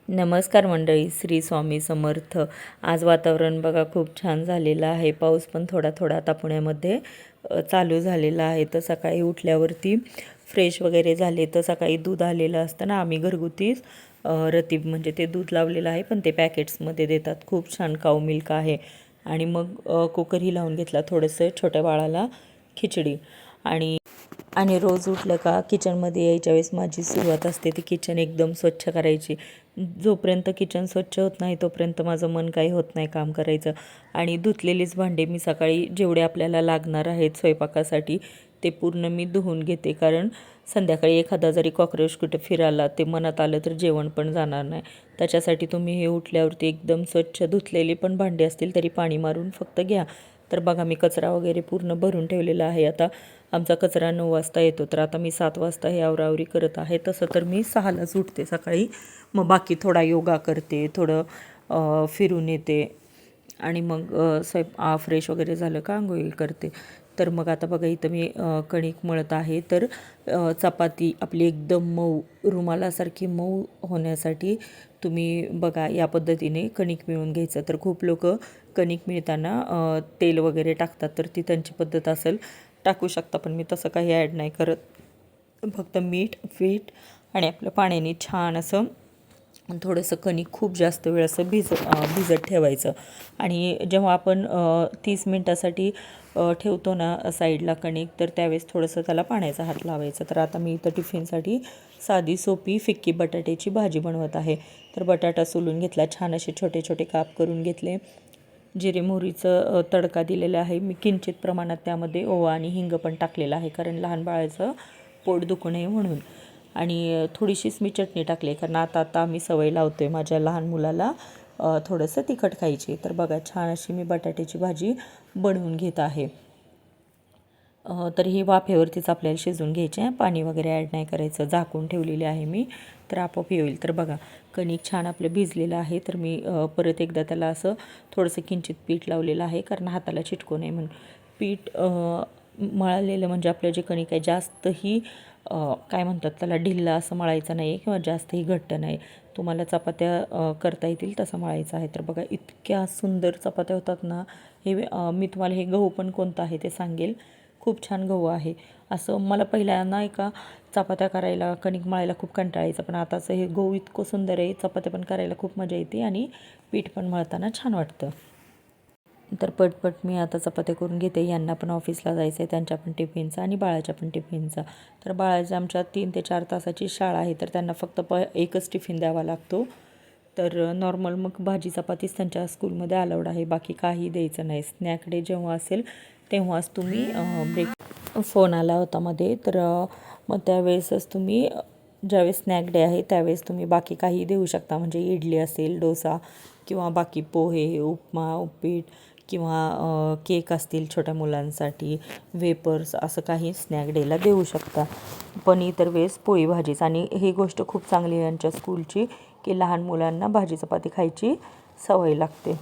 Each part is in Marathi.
नमस्कार मंडळी, श्री स्वामी समर्थ. आज वातावरण बघा खूप छान झालेलं आहे. पाऊस पण थोडा थोडा आता पुण्यामध्ये चालू झालेला आहे. तर सकाळी उठल्यावरती फ्रेश वगैरे झाले तर सकाळी दूध आलेलं असतं ना, आम्ही घरगुतीच रतीब म्हणजे ते दूध लावलेलं आहे, पण ते पॅकेट्समध्ये देतात. खूप छान काऊ मिल्क आहे. आणि मग कुकरही लावून घेतला, थोडंसं छोट्या बाळाला खिचडी. आणि आणि रोज उठलं का किचनमध्ये यायच्या वेळेस माझी सुरुवात असते ती किचन एकदम स्वच्छ करायची. जोपर्यंत किचन स्वच्छ होत नाही तोपर्यंत माझं मन काही होत नाही काम करायचं. आणि धुतलेलीच भांडे मी सकाळी जेवढे आपल्याला लागणार आहेत स्वयंपाकासाठी ते पूर्ण मी धुवून घेते, कारण संध्याकाळी एखादा जरी कॉकरोच कुठे फिरायला ते मनात आलं तर जेवण पण जाणार नाही. त्याच्यासाठी तुम्ही हे उठल्यावरती एकदम स्वच्छ धुतलेली पण भांडी असतील तरी पाणी मारून फक्त घ्या. तर बघा मी कचरा वगैरे पूर्ण भरून ठेवलेला आहे. आता आमचा कचरा 9 वाजता येतो, तर आता मी 7 वाजता हे आवरावरी करत आहे. तसं तर मी 6लाच उठते सकाळी. मग बाकी थोडा योगा करते, थोडं फिरून येते आणि मग फ्रेश वगैरे झालं का आंघोळी करते. तर मग आता बघा इथं मी कणिक मळत आहे. तर चपाती आपली एकदम मऊ रुमालासारखी मऊ होण्यासाठी तुम्ही बघा या पद्धतीने कणिक मिळून घ्यायचं. तर खूप लोक कणिक मिळताना तेल वगैरे टाकतात, तर ती त्यांची पद्धत असेल, टाकू शकता, पण मी तसं काही ॲड नाही करत. फक्त मीठ आणि आपलं पाण्याने छान असं थोडंसं कणिक खूप जास्त वेळ असं भिजत ठेवायचं. आणि जेव्हा आपण 30 मिनटासाठी ठेवतो ना साईडला कणिक, तर त्यावेळेस थोडंसं त्याला पाण्याचा हात लावायचा. तर आता मी इथं टिफिनसाठी साधी सोपी फिक्की बटाट्याची भाजी बनवत आहे. तर बटाटा सोलून घेतला, छान असे छोटे छोटे काप करून घेतले. जिरे मोहरीचं तडका दिलेला आहे. मी किंचित प्रमाणात त्यामध्ये ओवा आणि हिंग पण टाकलेलं आहे, कारण लहान बाळाचं पोट दुखू नये म्हणून. आणि थोडीशीच मी चटणी टाकली, कारण आता आता आम्ही सवय लावतो आहे माझ्या लहान मुलाला थोडंसं तिखट खायची. तर बघा छान अशी मी बटाट्याची भाजी बनवून घेत आहे. तर ही वाफेवरतीच आपल्याला शिजवून घ्यायची आहे, पाणी वगैरे ॲड नाही करायचं. झाकून ठेवलेली आहे मी, तर आपोआप होईल. तर बघा कणिक छान आपलं भिजलेलं आहे. तर मी परत एकदा त्याला असं थोडंसं किंचित पीठ लावलेलं आहे, कारण हाताला चिटकू नये म्हणून. पीठ मळलेलं म्हणजे आपलं जे कणिक आहे जास्तही काय म्हणतात त्याला ढिल्ला असं मळायचं नाही आहे, किंवा जास्तही घट्ट नाही. तुम्हाला चपात्या करता येतील तसं मळायचं आहे. तर बघा इतक्या सुंदर चपात्या होतात ना. हे मी तुम्हाला हे गहू पण कोणतं आहे ते सांगेल. खूप छान गहू आहे. असं मला पहिल्या नाही का चपात्या करायला कणिक मळायला खूप कंटाळा यायचा, पण आताचं हे गहू इतकं सुंदर आहे, चपात्या पण करायला खूप मजा येते आणि पीठ पण मळताना छान वाटतं. तर पटपट मी आता चपात्या करून घेते. यांना पण ऑफिसला जायचं आहे, त्यांच्या पण टिफिनचा आणि बाळाच्या पण टिफिनचा. तर बाळाच्या आमच्या 3 ते 4 तासाची शाळा आहे, तर त्यांना फक्त एकच टिफिन द्यावा लागतो. तर नॉर्मल मग भाजी चपातीच त्यांच्या स्कूलमध्ये अलाउड आहे, बाकी काही द्यायचं नाही. स्नॅक डे जेव्हा असेल तेव्हाच तुम्ही फोन आला होता मध्ये, तर मग त्यावेळेसच तुम्ही ज्यावेळेस स्नॅक डे आहे त्यावेळेस तुम्ही बाकी काही देऊ शकता. म्हणजे इडली असेल, डोसा किंवा बाकी पोहे, उपमा, उपीट किंवा केक असतील छोट्या मुलांसाठी, वेपर्स, असं काही स्नॅक डेला देऊ शकता. पण इतर वेळेस पोळी भाजीच. आणि ही गोष्ट खूप चांगली आहे यांच्या स्कूलची, की लहान मुलांना भाजी चपाती खायची सवय लागते.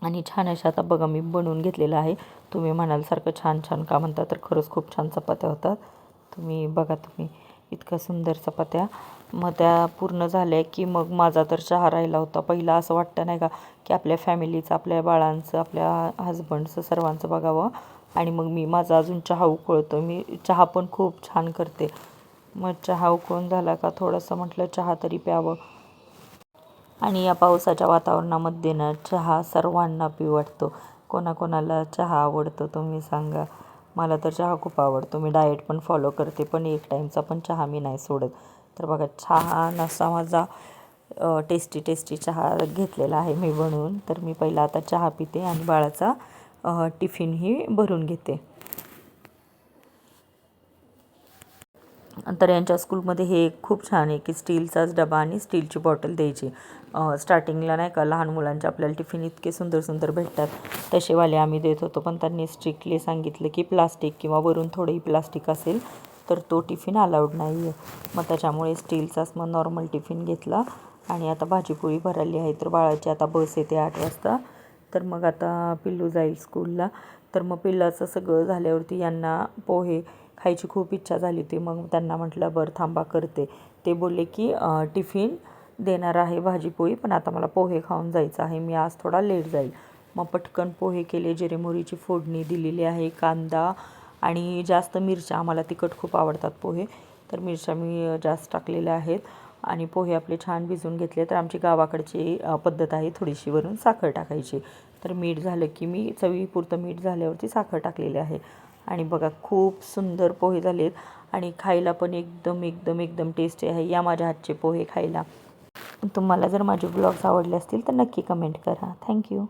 आणि छान अशा आता बघा मी बनवून घेतलेलं आहे. तुम्ही म्हणाल सारखं छान छान का म्हणता, तर खरंच खूप छान चपात्या होतात. तुम्ही बघा, तुम्ही इतक्या सुंदर चपात्या. मग त्या पूर्ण झाल्या की मग माझा तर चहा राहिला होता. पहिला असं वाटतं नाही का, की आपल्या फॅमिलीचं, आपल्या बाळांचं, आपल्या हजबंडचं, सर्वांचं बघावं. आणि मग माझा अजून चहा उकळतो. मी चहा पण खूप छान करते. मग चहा उकळून झाला का थोडंसं म्हटलं चहा तरी प्यावं. आणि या पावसाच्या वातावरणामध्ये ना चहा सर्वांना पिऊ वाटतो. कोणाकोणाला चहा आवडतो तुम्ही सांगा. मला तर चहा खूप आवडतो. मी डाएट पण फॉलो करते, पण एक टाईमचा पण चहा मी नाही सोडत. तर बघा छान असा माझा टेस्टी टेस्टी चहा घेतलेला आहे मी बनवून. तर मी पहिला आता चहा पिते आणि बाळाचा टिफिनही भरून घेते. तर यांच्या स्कूलमध्ये हे खूप छान आहे, की स्टीलचाच डबा आणि स्टीलची बॉटल द्यायची. स्टार्टिंगला नाही का लहान मुलांचे आपल्याला टिफिन इतके सुंदर सुंदर भेटतात, तसेवाले आम्ही देत होतो. पण त्यांनी स्ट्रिक्टली सांगितलं की प्लास्टिक किंवा वरून थोडंही प्लास्टिक असेल तर तो टिफिन अलाउड नाही आहे. मग त्याच्यामुळे स्टीलचाच मग नॉर्मल टिफिन घेतला. आणि आता भाजीपोळी भरली आहे. तर बाळाची आता बस येते 8 वाजता. तर मग आता पिल्लू जाईल स्कूलला. तर मग पिल्लाचं सगळं झाल्यावरती यांना पोहे खायची खूप इच्छा झाली होती. मग त्यांना म्हटलं बरं थांबा करते. ते बोलले की टिफिन देणार आहे भाजीपोळी, पण आता मला पोहे खाऊन जायचं आहे. मी आज थोडा लेट जाईल. मग पटकन पोहे केले, जिरे मोहरीची फोडणी दिलेली आहे, कांदा आणि जास्त मिरच्या, आम्हाला तिखट खूप आवडतात पोहे, तर मिरच्या मी जास्त टाकलेल्या आहेत. आणि पोहे आपले छान भिजून घेतले. तर आमची गावाकडची पद्धत आहे थोडीशी वरून साखर टाकायची. तर मीठ झालं की मी चवीपुरतं मीठ झाल्यावरती साखर टाकलेली आहे. आणि बघा खूप सुंदर पोहे झालेत आणि खायला पण एकदम एकदम एकदम टेस्टी आहे. या माझ्या हातचे पोहे खायला. तुम्हाला जर माझे ब्लॉग्स आवडले असतील तर नक्की कमेंट करा. थँक्यू.